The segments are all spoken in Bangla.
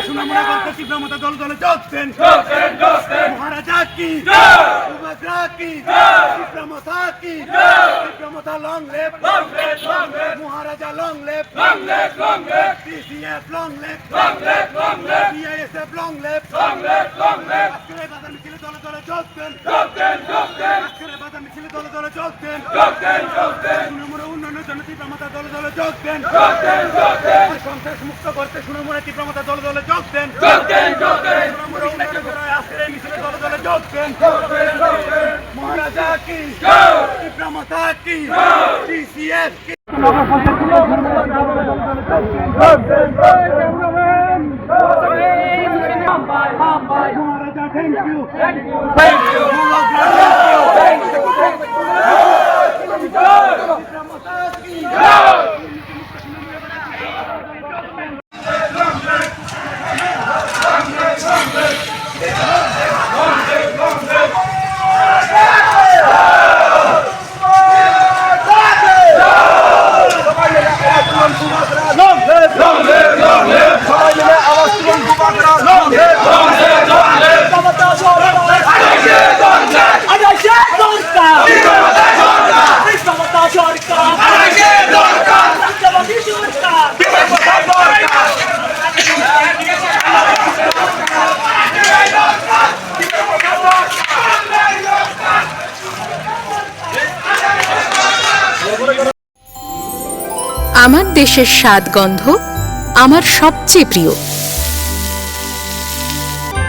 সুনামুরা বলতে তীব্রমতা দল দলে যোগ দেন মহারাজা কি সুভদ্রা কি তীব্রমতা কি তীব্রমতা লং লেফ মহারাজা লং লেফ TCF লং লেফ BISF লং লেফ আজকের এই বাজার মিছিলে দলে দলে যোগ দেন আজকের এই বাজার মিছিলে দলে দলে যোগ দেন সুনামুরা উন্নয়নের জন্য তীব্রমতা দলে দলে যোগ দেন সন্ত্রাস মুক্ত করতে সুনামুরা তীব্রমতা দলে দলে যোগ দেন সুনামুরা উন্নয়ন করায় আজকের এই মিছিলে দলে দলে যোগ দেন মহারাজা কি তীব্রমতা কি TCF কি মহারাজা থ্যাংক ইউ আমার দেশের স্বাদ গন্ধ আমার সবচেয়ে প্রিয়।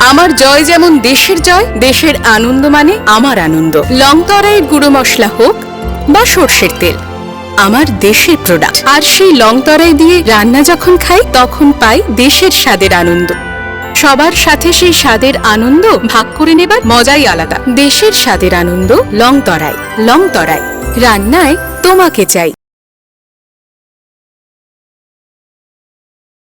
আমার জয় যেমন দেশের জয়, দেশের আনন্দ মানে আমার আনন্দ। লংতরাইয়ের গুঁড়ো মশলা হোক বা সর্ষের তেল, আমার দেশের প্রোডাক্ট। আর সেই লংতরাই দিয়ে রান্না যখন খাই তখন পাই দেশের স্বাদের আনন্দ। সবার সাথে সেই স্বাদের আনন্দ ভাগ করে নেবার মজাই আলাদা। দেশের স্বাদের আনন্দ লংতরাই। লংতরাই রান্নায় তোমাকে চাই।